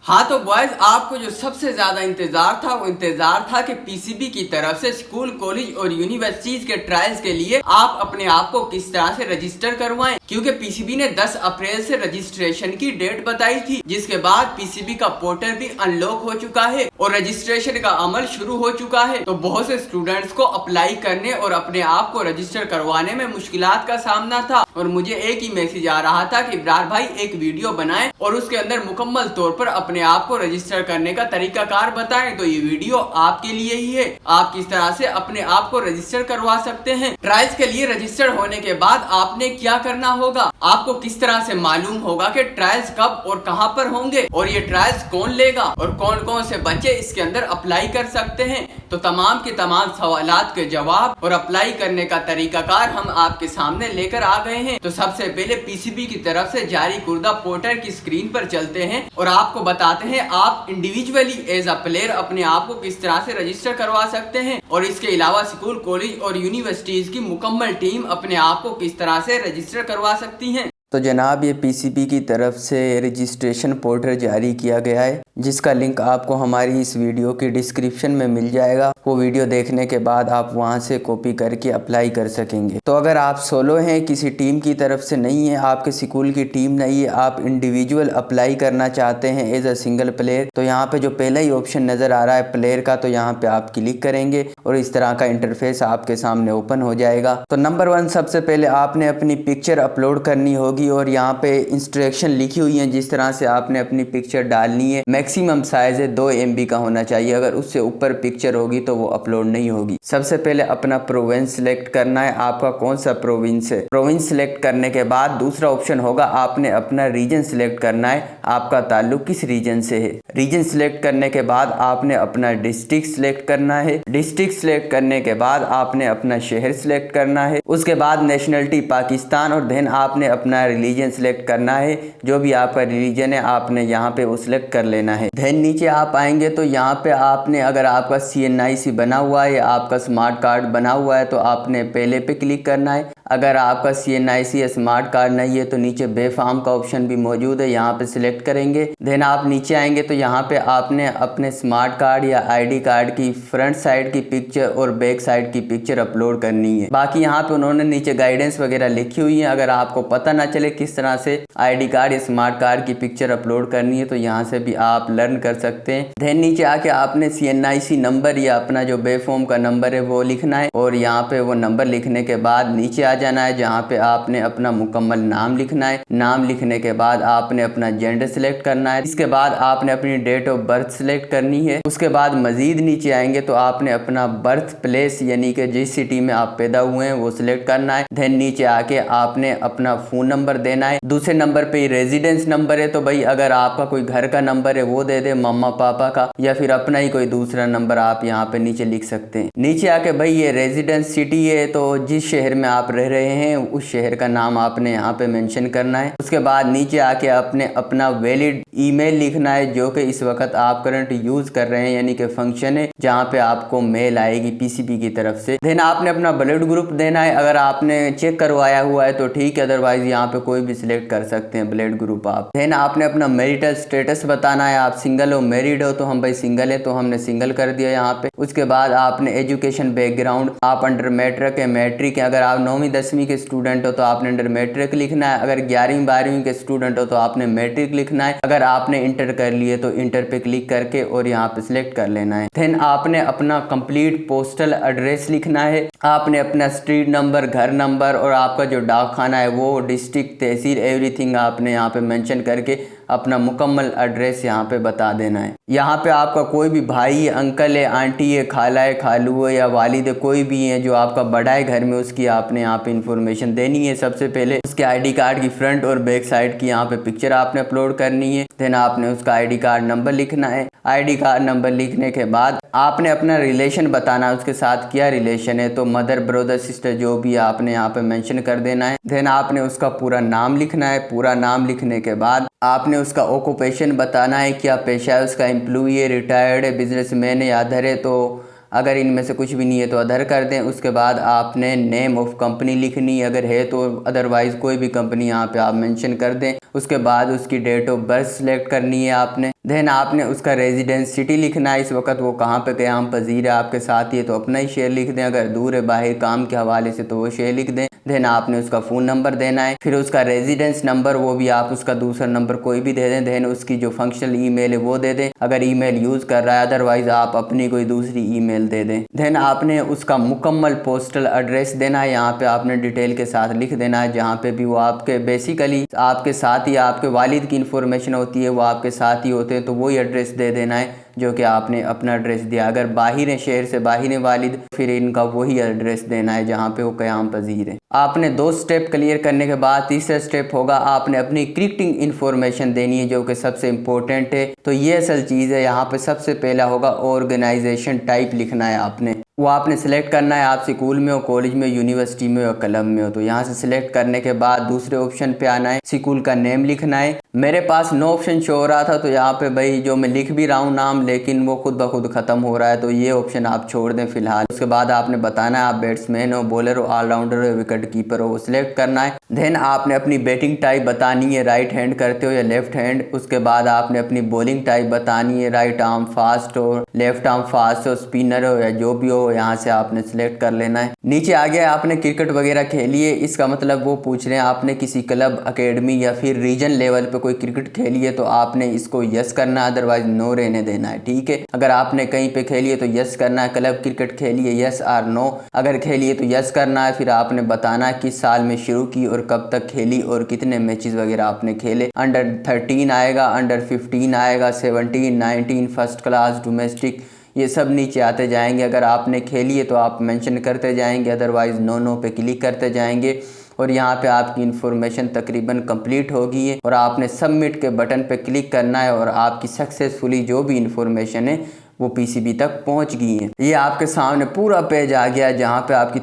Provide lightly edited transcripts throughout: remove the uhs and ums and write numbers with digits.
हाँ तो बॉयज, आपको जो सबसे ज्यादा इंतजार था वो इंतजार था कि पीसीबी की तरफ से स्कूल, कॉलेज और यूनिवर्सिटीज के ट्रायल्स के लिए आप अपने आप को किस तरह से रजिस्टर करवाएं, क्योंकि पीसीबी ने 10 अप्रैल से रजिस्ट्रेशन की डेट बताई थी, जिसके बाद पीसीबी का पोर्टल भी अनलॉक हो चुका है और रजिस्ट्रेशन का अमल शुरू हो चुका है। तो बहुत से स्टूडेंट्स को अप्लाई करने और अपने आप को रजिस्टर करवाने में मुश्किलात का सामना था और मुझे एक ही मैसेज आ रहा था कि इब्रार भाई एक वीडियो बनाएं और उसके अंदर मुकम्मल तौर पर अपने आप को रजिस्टर करने का तरीकाकार बताएं। तो ये वीडियो आपके लिए ही है, आप किस तरह से अपने आप को रजिस्टर करवा सकते हैं। ट्रायल्स के लिए रजिस्टर होने के बाद आपने क्या करना होगा, आपको किस तरह से मालूम होगा कि ट्रायल्स कब और कहां पर होंगे और ये ट्रायल्स कौन लेगा और कौन कौन से बच्चे इसके अंदर अप्लाई कर सकते हैं। तो तमाम के तमाम सवालात के जवाब और अप्लाई करने का तरीकाकार हम आपके सामने लेकर आ गए हैं। तो सबसे पहले पीसीबी की तरफ से जारी कुर्दा पोर्टल की स्क्रीन पर चलते हैं और आपको बताते हैं आप इंडिविजुअली एज अ प्लेयर अपने आप को किस तरह से रजिस्टर करवा सकते हैं और इसके अलावा स्कूल, कॉलेज और यूनिवर्सिटीज की मुकम्मल टीम अपने आप को किस तरह से रजिस्टर करवा सकती है। तो जनाब, ये पीसीबी की तरफ से रजिस्ट्रेशन पोर्टल जारी किया गया है, जिसका लिंक आपको हमारी इस वीडियो की डिस्क्रिप्शन में मिल जाएगा। वो वीडियो देखने के बाद आप वहां से कॉपी करके अप्लाई कर सकेंगे। तो अगर आप सोलो हैं, किसी टीम की तरफ से नहीं है, आपके स्कूल की टीम नहीं है, आप इंडिविजुअल अप्लाई करना चाहते हैं एज अ सिंगल प्लेयर, तो यहाँ पे जो पहला ही ऑप्शन नज़र आ रहा है प्लेयर का, तो यहाँ पे आप क्लिक करेंगे और इस तरह का इंटरफेस आपके सामने ओपन हो जाएगा। तो नंबर 1, सबसे पहले आपने अपनी पिक्चर अपलोड करनी होगी और यहाँ पे इंस्ट्रक्शन लिखी हुई है जिस तरह से आपने अपनी पिक्चर डालनी है। मैक्सिमम साइज है 2 MB का होना चाहिए, अगर उससे ऊपर पिक्चर होगी तो वो अपलोड नहीं होगी। सबसे पहले अपना प्रोविंस सिलेक्ट करना है, आपका कौन सा प्रोविंस है। प्रोविंस सिलेक्ट करने के बाद दूसरा ऑप्शन होगा आपने अपना रीजन सिलेक्ट करना है, आपका ताल्लुक किस रीजन से है। रीजन सिलेक्ट करने के बाद आपने अपना डिस्ट्रिक्ट सिलेक्ट करना है। डिस्ट्रिक्ट सिलेक्ट करने के बाद आपने अपना शहर सिलेक्ट करना है। उसके बाद नेशनलिटी पाकिस्तान और देन आपने अपना रिलीजन सिलेक्ट करना है, जो भी आपका रिलीजन है आपने यहाँ पे वो सिलेक्ट कर लेना है। देन नीचे आप आएंगे तो यहाँ पे आपने, अगर आपका CNIC बना हुआ है या आपका स्मार्ट कार्ड बना हुआ है तो आपने पहले पे क्लिक करना है। अगर आपका CNIC या स्मार्ट कार्ड नहीं है तो नीचे बे फॉर्म का ऑप्शन भी मौजूद है, यहाँ पे सिलेक्ट करेंगे। देन आप नीचे आएंगे तो यहाँ पे आपने अपने स्मार्ट कार्ड या ID कार्ड की फ्रंट साइड की पिक्चर और बैक साइड की पिक्चर अपलोड करनी है। बाकी यहाँ पे उन्होंने नीचे गाइडेंस वगैरह लिखी हुई है, अगर आपको पता ना चले किस तरह से ID कार्ड या स्मार्ट कार्ड की पिक्चर अपलोड करनी है तो यहाँ से भी आप लर्न कर सकते हैं। देन नीचे आके आपने CNIC नंबर या अपना जो बे फॉर्म का नंबर है वो लिखना है और यहाँ पे वो नंबर लिखने के बाद नीचे आ जाना है, जहाँ पे आपने अपना मुकम्मल नाम लिखना है। नाम लिखने के बाद आपने अपना जेंडर सिलेक्ट करना है। इसके बाद आपने अपनी डेट ऑफ बर्थ सिलेक्ट करनी है। उसके बाद मजीद नीचे आएंगे तो आपने अपना बर्थ प्लेस यानी कि जिस सिटी में आप पैदा हुए हैं वो सिलेक्ट करना है। देन नीचे आके आपने अपना फोन नंबर देना है। दूसरे नंबर पे रेजिडेंस नंबर है तो भाई अगर आपका कोई घर का नंबर है वो दे दे, मम्मा पापा का, या फिर अपना ही कोई दूसरा नंबर आप यहाँ पे नीचे लिख सकते हैं। नीचे आके भाई ये रेजिडेंस सिटी है तो जिस शहर में आप रह रहे हैं उस शहर का नाम आपने यहाँ पे मेंशन करना है। उसके बाद नीचे आके आपने अपना वैलिड ईमेल लिखना है जो कि इस वक्त आप करंट यूज कर रहे हैं, यानी कि फंक्शन है जहाँ पे आपको मेल आएगी पीसीबी की तरफ से। देन आपने अपना ब्लड ग्रुप देना है, अगर आपने चेक करवाया हुआ है तो ठीक है, अदरवाइज यहाँ पे कोई भी सिलेक्ट कर सकते हैं ब्लड ग्रुप आप। देन आपने अपना मैरिटल स्टेटस बताना है, आप सिंगल हो मैरिड हो, तो हम भाई सिंगल है तो हमने सिंगल कर दिया यहाँ पे। उसके बाद आपने एजुकेशन बैकग्राउंड, आप अंडर मैट्रिक है, मैट्रिक है, अगर आप 9वीं 10वीं के स्टूडेंट हो तो आपने अंडर मैट्रिक लिखना है। अगर 11वीं 12वीं के स्टूडेंट हो तो आपने मैट्रिक लिखना है। अगर आपने इंटर कर लिए तो इंटर पे क्लिक करके और यहाँ पे सिलेक्ट कर लेना है। देन आपने अपना कंप्लीट पोस्टल एड्रेस लिखना है। आपने अपना स्ट्रीट नंबर, घर नंबर और आपका जो डाक खाना है वो, डिस्ट्रिक्ट, तहसील, एवरीथिंग आपने यहाँ पे मेंशन करके अपना मुकम्मल एड्रेस यहाँ पे बता देना है। यहाँ पे आपका कोई भी भाई है, अंकल है, आंटी है, खाला है, खालू है या वालिद है, कोई भी है जो आपका बड़ा है घर में, उसकी आपने यहाँ पे इंफॉर्मेशन देनी है। सबसे पहले उसके ID कार्ड की फ्रंट और बैक साइड की यहाँ पे पिक्चर आपने अपलोड करनी है। देन आपने उसका ID कार्ड नंबर लिखना है। ID कार्ड नंबर लिखने के बाद आपने अपना रिलेशन बताना है, उसके साथ क्या रिलेशन है, तो मदर, ब्रदर, सिस्टर जो भी आपने यहाँ पे मेंशन कर देना है। देन आपने उसका पूरा नाम लिखना है। पूरा नाम लिखने के बाद आपने उसका ऑक्यूपेशन बताना है, क्या पेशा है उसका, एम्प्लॉई है, रिटायर्ड है, बिजनेसमैन है या अदर है, तो अगर इनमें से कुछ भी नहीं है तो अदर कर दें। उसके बाद आपने नेम ऑफ कंपनी लिखनी अगर है तो, अदरवाइज़ कोई भी कंपनी यहाँ पे आप मेंशन कर दें। उसके बाद उसकी डेट ऑफ बर्थ सेलेक्ट करनी है आपने। देन आपने उसका रेजिडेंस सिटी लिखना है, इस वक्त वो कहाँ पे क़याम पजीर है आपके साथ ही है तो अपना ही शहर लिख दें, अगर दूर है बाहर काम के हवाले से तो वो शहर लिख दें। देन आपने उसका फ़ोन नंबर देना है, फिर उसका रेजिडेंस नंबर वो भी आप उसका दूसरा नंबर कोई भी दे दें। देन उसकी जो फंक्शनल ईमेल है वो दे दें अगर ईमेल यूज़ कर रहा है, अदरवाइज़ आप अपनी कोई दूसरी ईमेल दे दें। देन आपने उसका मुकम्मल पोस्टल एड्रेस देना है, यहाँ पे आपने डिटेल के साथ लिख देना है जहाँ पे भी वो आपके बेसिकली आपके साथ ही आपके वालिद की इंफॉर्मेशन होती है, वो आपके साथ ही होते हैं तो वही एड्रेस दे देना है जो कि आपने अपना एड्रेस दिया। अगर बाहर है, शहर से बाहर है वालिद, फिर इनका वही एड्रेस देना है जहाँ पे वो क़याम पजीर है। आपने 2 स्टेप क्लियर करने के बाद तीसरा स्टेप होगा आपने अपनी करेक्टिंग इन्फॉर्मेशन देनी है जो कि सबसे इम्पोर्टेंट है। तो ये असल चीज़ है, यहाँ पे सबसे पहला होगा ऑर्गेनाइजेशन टाइप लिखना है आपने। वो आपने सेलेक्ट करना है आप स्कूल में हो, कॉलेज में, यूनिवर्सिटी में हो, क्लब में हो। तो यहाँ से सिलेक्ट करने के बाद दूसरे ऑप्शन पे आना है, स्कूल का नेम लिखना है। मेरे पास नो ऑप्शन शो हो रहा था तो यहाँ पे भाई जो मैं लिख भी रहा हूँ नाम, लेकिन वो खुद ब खुद ख़त्म हो रहा है तो ये ऑप्शन आप छोड़ दें फ़िलहाल। उसके बाद आपने बताना है आप बैट्समैन हो, बॉलर हो, ऑलराउंडर हो, विकेट कीपर हो, वो सिलेक्ट करना है। देन आपने अपनी बैटिंग टाइप बतानी है, राइट हैंड करते हो या लेफ्ट हैंड। उसके बाद आपने अपनी बॉलिंग टाइप बतानी है, राइट आर्म फास्ट हो, लेफ्ट आर्म फास्ट हो, स्पिनर हो या जो भी हो, यहाँ से आपने सिलेक्ट कर लेना है। नीचे आगे आपने क्रिकेट वगैरह खेली है, इसका मतलब वो पूछ रहे हैं आपने किसी क्लब, अकेडमी या फिर रीजन लेवल पे कोई क्रिकेट खेली है तो आपने इसको यस करना है, अदरवाइज नो रहने देना है। ठीक है, अगर आपने कहीं पे खेली है तो यस करना है, क्लब क्रिकेट खेली है यस और नो, अगर खेली है तो यस करना है। फिर आपने बताना है किस साल में शुरू की और कब तक खेली और कितने मैचेस वगैरह आपने खेले। अंडर 13 आएगा, अंडर 15 आएगा, 17, 19, फर्स्ट क्लास, डोमेस्टिक, ये सब नीचे आते जाएंगे। अगर आपने खेली है तो आप मेंशन करते जाएंगे, अदरवाइज़ नो नो पे क्लिक करते जाएंगे और यहाँ पे आपकी इन्फॉर्मेशन तकरीबन कंप्लीट होगी है और आपने सबमिट के बटन पे क्लिक करना है और आपकी सक्सेसफुली जो भी इन्फॉर्मेशन है वो पीसीबी तक पहुंच गई है। ये आपके सामने पूरा पेज आ गया जहाँ पे आपकी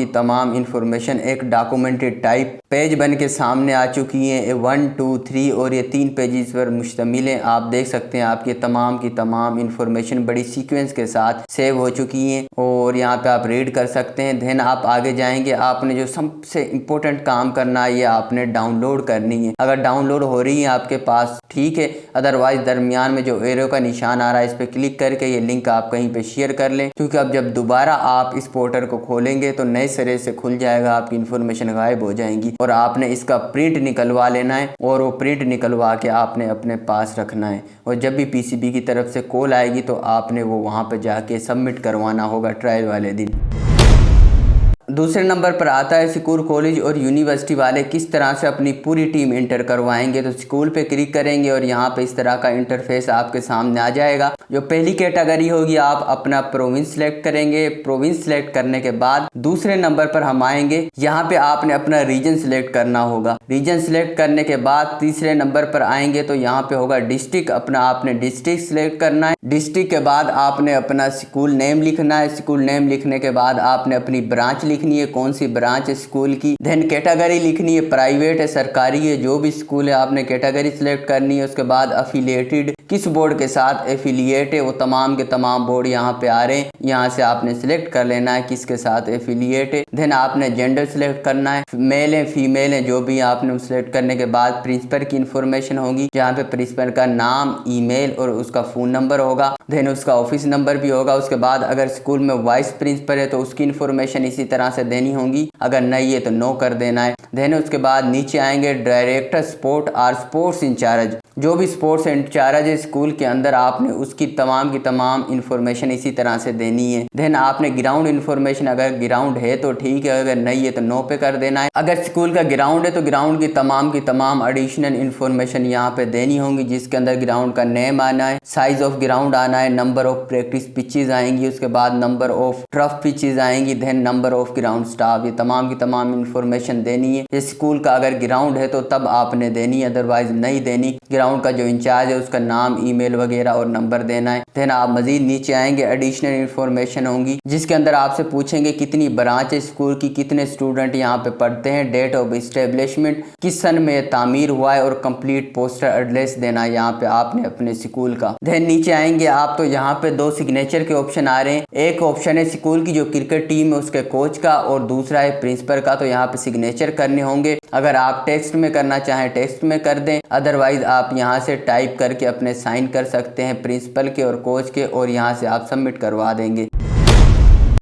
तमाम इन्फॉर्मेशन एक डॉक्यूमेंटेड टाइप पेज बन के सामने आ चुकी हैं। 1, 2, 3 और ये 3 पेजेस पर मुश्तमिल है। आप देख सकते हैं आपकी तमाम इन्फॉर्मेशन बड़ी सीक्वेंस के साथ सेव हो चुकी हैं और यहाँ पे आप रीड कर सकते हैं। देन आप आगे जाएंगे, आपने जो सबसे इम्पोर्टेंट काम करना है ये आपने डाउनलोड करनी है। अगर डाउनलोड हो रही है आपके पास ठीक है, अदरवाइज दरमियान में जो एरो का निशान आ रहा है इस पर क्लिक करके ये लिंक आप कहीं पे शेयर कर लें, क्योंकि अब जब दोबारा आप इस पोर्टल को खोलेंगे तो नए सिरे से खुल जाएगा, आपकी इन्फॉर्मेशन गायब हो जाएंगी और आपने इसका प्रिंट निकलवा लेना है और वो प्रिंट निकलवा के आपने अपने पास रखना है और जब भी पीसीबी की तरफ से कॉल आएगी तो आपने वो वहाँ पर जाके सबमिट करवाना होगा ट्रायल वाले दिन। दूसरे नंबर पर आता है स्कूल, कॉलेज और यूनिवर्सिटी वाले किस तरह से अपनी पूरी टीम इंटर करवाएंगे। तो स्कूल पे क्लिक करेंगे और यहाँ पे इस तरह का इंटरफेस आपके सामने आ जाएगा। जो पहली कैटेगरी होगी आप अपना प्रोविंस सेलेक्ट करेंगे। प्रोविंस सेलेक्ट करने के बाद दूसरे नंबर पर हम आएंगे, यहाँ पे आपने अपना रीजन सेलेक्ट करना होगा। रीजन सेलेक्ट करने के बाद तीसरे नंबर पर आएंगे तो यहाँ पे होगा डिस्ट्रिक्ट, अपना आपने डिस्ट्रिक्ट सेलेक्ट करना है। डिस्ट्रिक्ट के बाद आपने अपना स्कूल नेम लिखना है। स्कूल नेम लिखने के बाद आपने अपनी ब्रांच लिखनी है, कौन सी ब्रांच है स्कूल की। देन कैटेगरी लिखनी है, प्राइवेट है, सरकारी है, जो भी स्कूल है आपने कैटेगरी सिलेक्ट करनी है। उसके बाद अफिलिएटेड, किस बोर्ड के साथ एफिलिएट है, वो तमाम के तमाम बोर्ड यहाँ पे आ रहे हैं, यहाँ से आपने सिलेक्ट कर लेना है किसके साथ एफिलिएट है। देन आपने जेंडर सिलेक्ट करना है, मेल है फीमेल है, जो भी आपने सिलेक्ट करने के बाद प्रिंसिपल की इंफॉर्मेशन होगी, जहाँ पे प्रिंसिपल का नाम, ईमेल और उसका फ़ोन नंबर होगा। देन उसका ऑफिस नंबर भी होगा। उसके बाद अगर स्कूल में वाइस प्रिंसिपल है तो उसकी इन्फॉर्मेशन इसी तरह से देनी होगी, अगर नहीं है तो नो कर देना है। देन उसके बाद नीचे आएंगे डायरेक्टर स्पोर्ट और स्पोर्ट्स इंचार्ज, जो भी स्पोर्ट्स इंचार्ज है स्कूल के अंदर आपने उसकी तमाम की तमाम इन्फॉर्मेशन इसी तरह से देनी है। देन आपने ग्राउंड इन्फॉर्मेशन, अगर ग्राउंड है तो ठीक है, अगर नहीं है तो नो पे कर देना है। अगर स्कूल का ग्राउंड है तो ग्राउंड की तमाम एडिशनल इन्फॉर्मेशन यहाँ पे देनी होंगी, जिसके अंदर ग्राउंड का नेम आना है, साइज ऑफ ग्राउंड आना है, नंबर ऑफ प्रैक्टिस पिचेज आएंगी, उसके बाद नंबर ऑफ टर्फ पिचेज आएंगी, then number of ground staff, ये तमाम की तमाम इन्फॉर्मेशन देनी है। स्कूल का अगर ग्राउंड है तो तब आपने देनी है, अदरवाइज नहीं देनी। ग्राउंड का जो इंचार्ज है उसका नाम, नाम, ईमेल वगैरह और नंबर देना है। देन आप मजीद नीचे आएंगे, एडिशनल इन्फॉर्मेशन होंगी जिसके अंदर आपसे पूछेंगे कितनी ब्रांच है स्कूल की, कितने स्टूडेंट यहाँ पे पढ़ते हैं, डेट ऑफ इस्टेब्लिशमेंट, किस सन में तामीर हुआ है और कंप्लीट पोस्टर एड्रेस देना है यहाँ पे आपने अपने स्कूल का। देन नीचे आएंगे आप तो यहाँ पे दो सिग्नेचर के ऑप्शन आ रहे हैं। एक ऑप्शन है स्कूल की जो क्रिकेट टीम है उसके कोच का और दूसरा है प्रिंसिपल का। तो यहाँ पे सिग्नेचर करने होंगे। अगर आप टेक्स्ट में करना चाहें टेक्स्ट में कर दें, अदरवाइज आप यहाँ से टाइप करके अपने साइन कर सकते हैं प्रिंसिपल के और कोच के और यहाँ से आप सबमिट करवा देंगे।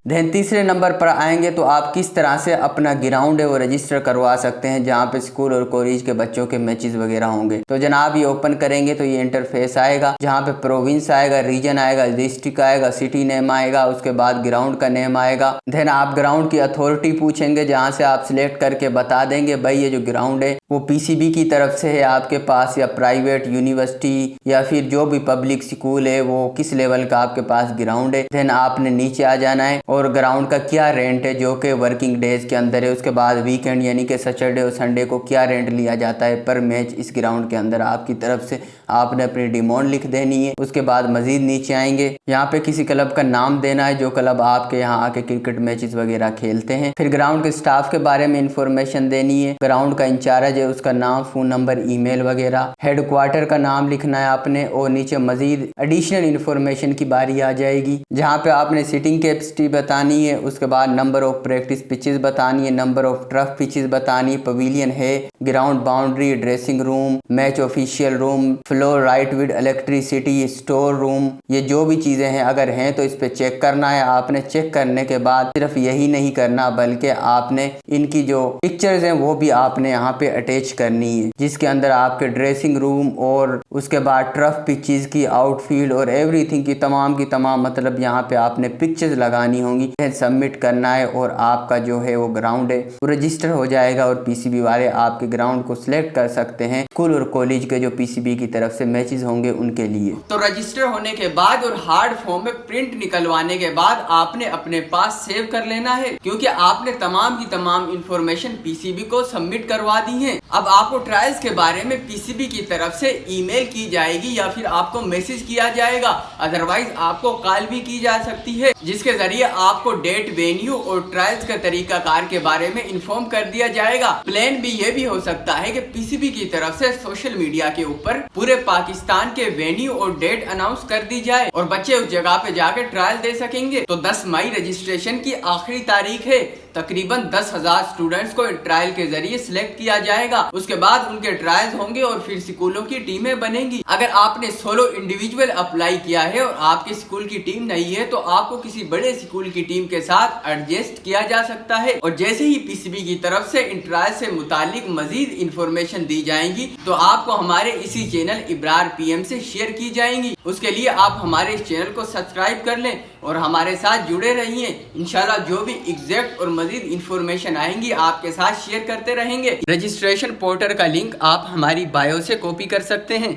देन तीसरे नंबर पर आएंगे तो आप किस तरह से अपना ग्राउंड है वो रजिस्टर करवा सकते हैं जहाँ पे स्कूल और कॉलेज के बच्चों के मैचेस वगैरह होंगे। तो जनाब ये ओपन करेंगे तो ये इंटरफेस आएगा जहाँ पे प्रोविंस आएगा, रीजन आएगा, डिस्ट्रिक्ट आएगा, सिटी नेम आएगा, उसके बाद ग्राउंड का नेम आएगा। देन आप ग्राउंड की अथॉरिटी पूछेंगे जहाँ से आप सिलेक्ट करके बता देंगे भाई ये जो ग्राउंड है वो पीसीबी की तरफ से है आपके पास या प्राइवेट यूनिवर्सिटी या फिर जो भी पब्लिक स्कूल है वो किस लेवल का आपके पास ग्राउंड है। देन आपने नीचे आ जाना है और ग्राउंड का क्या रेंट है जो कि वर्किंग डेज के अंदर है। उसके बाद वीकेंड यानी कि सैटरडे और संडे को क्या रेंट लिया जाता है पर मैच इस ग्राउंड के अंदर आपकी तरफ से। आपने अपनी डिमांड लिख देनी है। उसके बाद मजीद नीचे आएंगे, यहाँ पे किसी क्लब का नाम देना है जो क्लब आपके यहाँ आके क्रिकेट मैचेस वगैरह खेलते हैं। फिर ग्राउंड के स्टाफ के बारे में इंफॉर्मेशन देनी है, ग्राउंड का इंचार्ज है उसका नाम, फोन नंबर, ईमेल वगैरह, हेडक्वार्टर का नाम लिखना है आपने। और नीचे मजीद एडिशनल इंफॉर्मेशन की बारी आ जाएगी जहाँ पे आपने सिटिंग कैपेसिटी बतानी है। उसके बाद नंबर ऑफ प्रैक्टिस पिचेस बतानी है, नंबर ऑफ टर्फ पिचेस बतानी है, पवेलियन है, ground boundary, dressing room, match official room, floor right with electricity, store room, ये जो भी चीजें हैं अगर हैं तो इस पे चेक करना है आपने। चेक करने के बाद सिर्फ यही नहीं करना बल्कि आपने इनकी जो पिक्चर्स हैं वो भी आपने यहाँ पे अटैच करनी है जिसके अंदर आपके ड्रेसिंग रूम और उसके बाद टर्फ पिचेस की आउटफील्ड और एवरीथिंग की तमाम मतलब यहाँ पे आपने पिक्चर्स लगानी होंगी। सबमिट करना है और आपका जो है वो ग्राउंड है वो रजिस्टर हो जाएगा और पीसीबी वाले आपके ग्राउंड को सिलेक्ट कर सकते हैं स्कूल और कॉलेज के जो पीसीबी की तरफ से मैचेस होंगे उनके लिए। तो रजिस्टर होने के बाद और हार्ड फॉर्म में प्रिंट निकलवाने के बाद आपने अपने पास सेव कर लेना है क्योंकि आपने तमाम की तमाम इंफॉर्मेशन पीसीबी को सबमिट करवा दी है। अब आपको ट्रायल्स के बारे में पीसीबी की तरफ से ईमेल की जाएगी या फिर आपको मैसेज किया जाएगा, अदरवाइज आपको कॉल भी की जा सकती है जिसके जरिए आपको डेट, वेन्यू और ट्रायल्स का तरीका कार के बारे में इन्फॉर्म कर दिया जाएगा। प्लान भी ये भी हो सकता है कि पीसीबी की तरफ से सोशल मीडिया के ऊपर पूरे पाकिस्तान के वेन्यू और डेट अनाउंस कर दी जाए और बच्चे उस जगह पे जाकर ट्रायल दे सकेंगे। तो 10 मई रजिस्ट्रेशन की आखिरी तारीख है। तकरीबन 10,000 स्टूडेंट्स को ट्रायल के जरिए सिलेक्ट किया जाएगा। उसके बाद उनके ट्रायल्स होंगे और फिर स्कूलों की टीमें बनेंगी। अगर आपने सोलो इंडिविजुअल अप्लाई किया है और आपके स्कूल की टीम नहीं है तो आपको किसी बड़े स्कूल की टीम के साथ एडजस्ट किया जा सकता है। और जैसे ही पीसीबी की तरफ से इन ट्रायल से मुतालिक मजीद इंफॉर्मेशन दी जाएंगी तो आपको हमारे इसी चैनल इब्रार पीएम से शेयर की जाएंगी। उसके लिए आप हमारे इस चैनल को सब्सक्राइब कर लें और हमारे साथ जुड़े रहिए। इंशाल्लाह जो भी एग्जैक्ट और मजीद इंफॉर्मेशन आएंगी आपके साथ शेयर करते रहेंगे। रजिस्ट्रेशन पोर्टल का लिंक आप हमारी बायो से कॉपी कर सकते हैं।